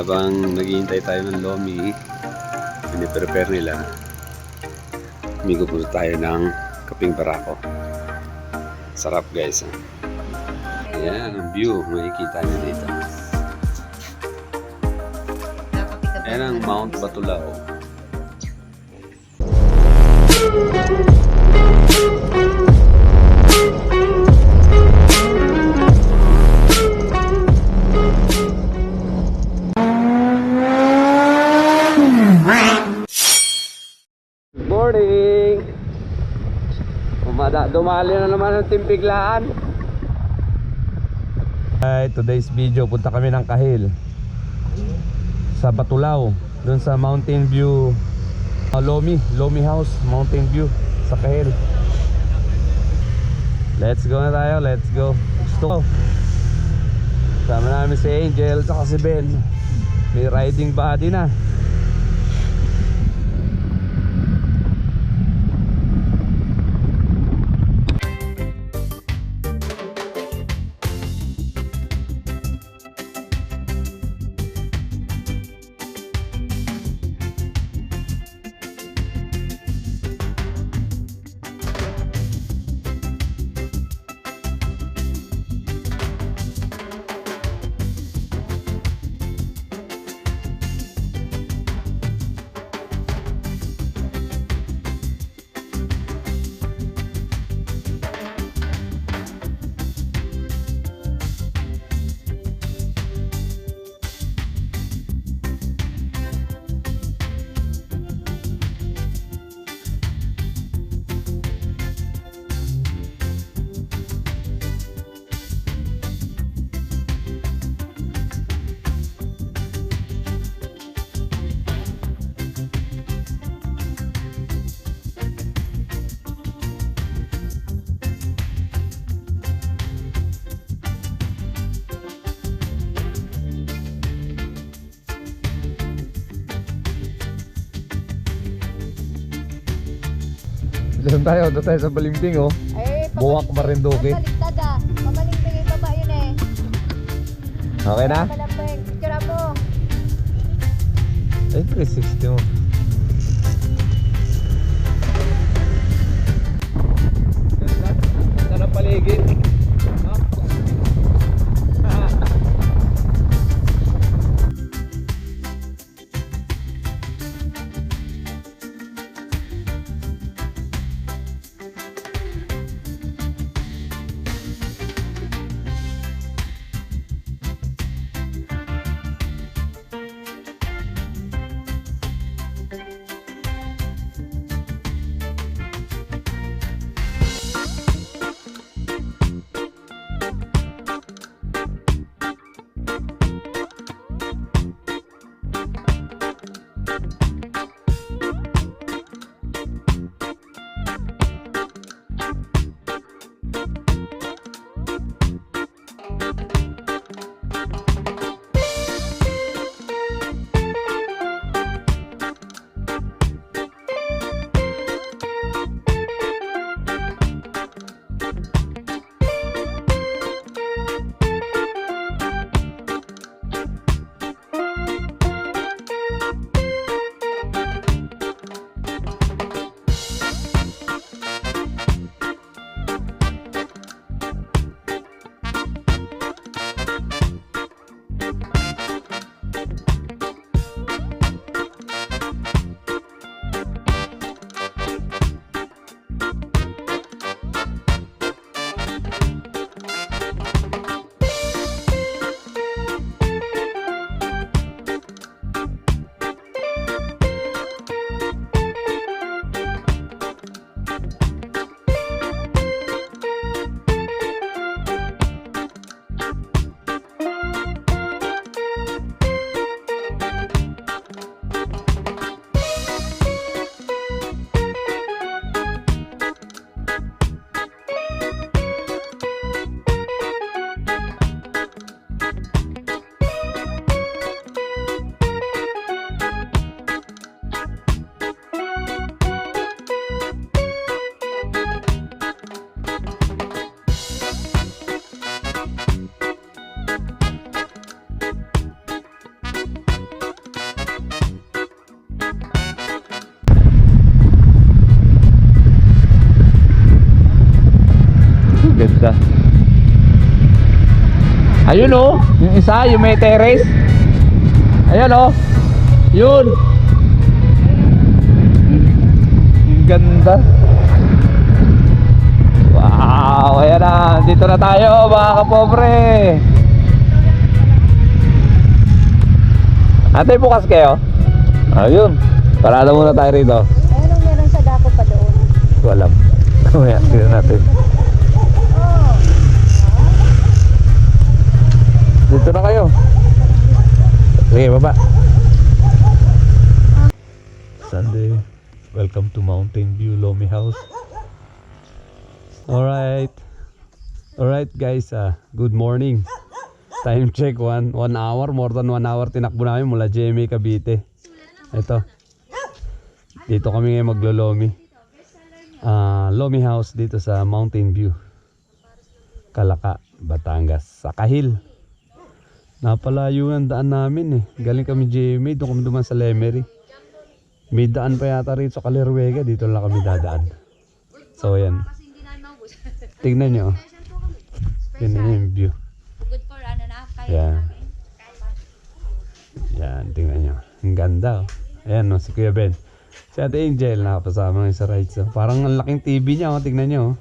Habang naghihintay tayo ng lomi, piniprepare nila. Umigo po tayo ng kaping barako. Sarap guys. Ayan ang view, makikita nyo dito. Ayan ang Mount Batulao. Good morning! Dumali na naman ng timpiglaan. Today's video, punta kami ng Kahil sa Batulao, dun sa Mountain View, Lomi House, Mountain View sa Kahil. Let's go na tayo, let's go. Gusto ko sama namin si Angel at si Ben. May riding body na. Doon tayo sa Balimbing oh. Ay, Buwak Marinduque. Baliktad ah. Pabaliktad yung baba yun eh. Okay na? Malambing. Picture mo. Ay, 360 mo. Ganda ng paligid. ganda. Ayun oh, yung isa, yung may terrace. Ayan oh. Yun. Ang ganda. Wow, ayan na. Dito na tayo mga kapobre. Ate, bukas kayo? Ayun. Parada muna tayo rito. Anong meron sa dako pa doon? Walam. Kaya, tignan natin. Dito na kayo. Sige, baba. Sunday. Welcome to Mountain View Lomi House. Alright. Alright guys, good morning. Time check, 1 hour, more than 1 hour tinakbo namin mula GMA Cavite. Ito. Dito kami ngayon maglo-Lomi. Lomi House dito sa Mountain View. Calaca, Batangas. Sa Kahil. Napalayo ang daan namin eh. Galing kami GMA, doon kami duman sa Lemery. May daan pa yata rito sa Kalerwega, dito lang kami dadaan. So ayan. Tingnan nyo. Tingnan nyo yung view. Yan. Yan, tingnan nyo. Ang ganda oh. Ayan no, si Kuya Ben. Si Ate Angel nakapasama ngayon sa rides oh. Parang ang laking TV niya oh, tingnan nyo oh.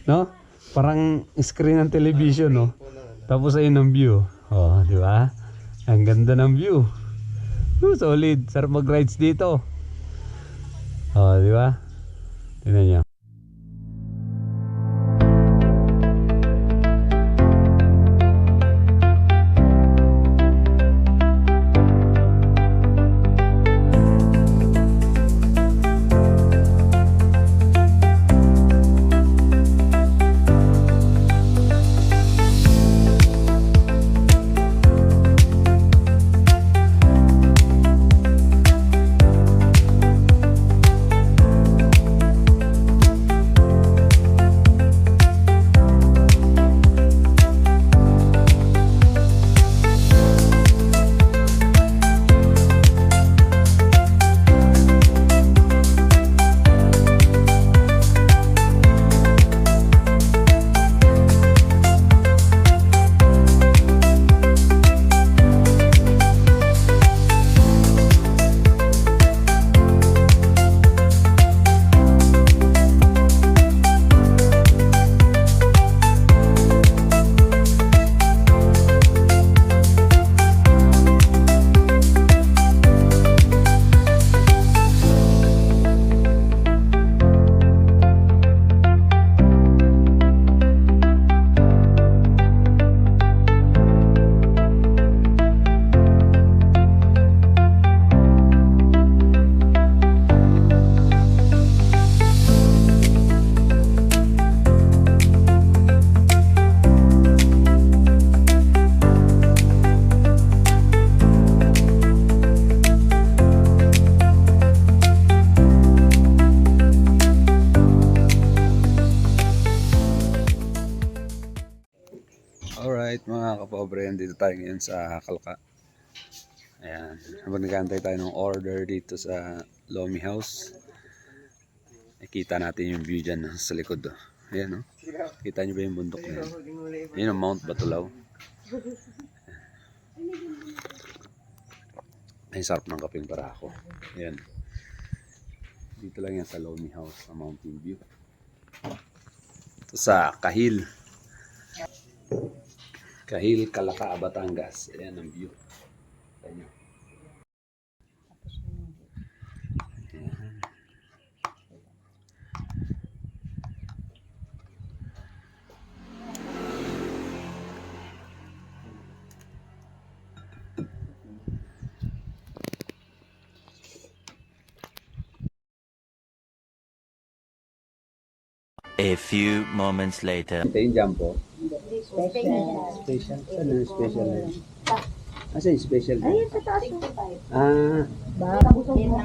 No? Parang screen ng television oh. Tapos ayun ang view. Oh, di ba? Ang ganda ng view. Solid, sarap mag-rides dito. Oh, di ba? Tingnan nyo. Alright mga kapobre, dito tayo ngayon sa Calaca. Ayan, habang nag-aantay tayo ng order dito sa Lomi House. Nakita natin yung view dyan sa likod. Ayan no? Kita nyo ba yung bundok na yan? Ayan ang Mount Batulaw. Ay sarap ng kapeng barako. Ayan. Dito lang yan sa Lomi House sa Mountain View. Ito sa Kahil. Kahil, Calaca, Batangas. Ayan ang view. Ayan. Ayan. A few moments later. Ito yung jumbo. Special. Saan yung special na yun? Asa yung special na yun? Sa taas mo. Ah. Kabusog mo.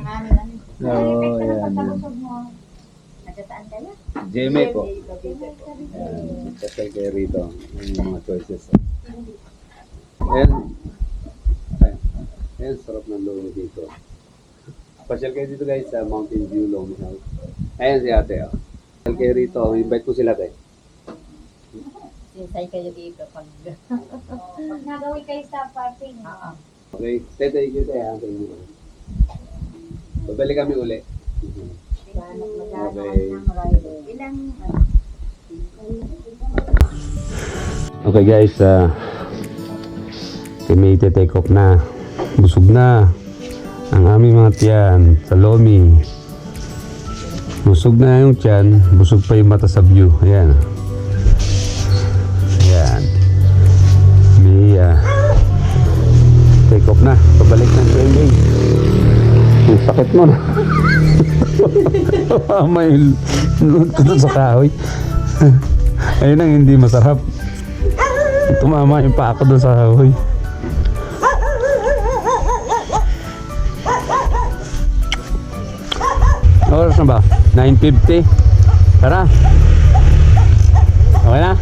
Oo, yan. Nagkataan ka na? Jeme po. Special kayo rito. Yan yung mga choices. Ayan. Ayan, sarap ng lomi dito. Pasyal kayo dito guys sa Mountain View Lomi House. Ayan si ate. Pasyal kayo rito. Invite ko sila tayo. Sinsay kayo dito pag... pag nagawin kayo sa parking. Oo. Okay, thank you tayo. Babalik kami uli. Okay. Ilang... Okay guys, may take off na. Busog na ang aming mga tiyan sa Lomi. Busog na yung tiyan, busog pa yung mata sa view. Ayan. Ayan. May take off na. Pabalik ng training. Ang sakit mo na. May lunod sa kahoy. Ayun ang hindi masarap. Tumama yung pa ako doon sa kahoy. Oras na ba? 9:50. Tara. Okay na?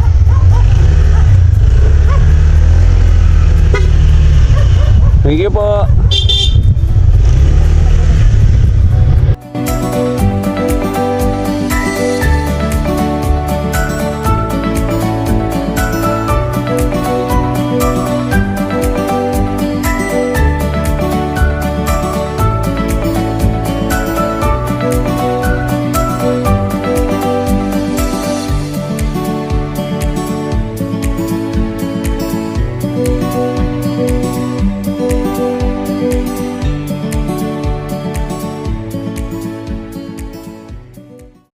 Thank you po.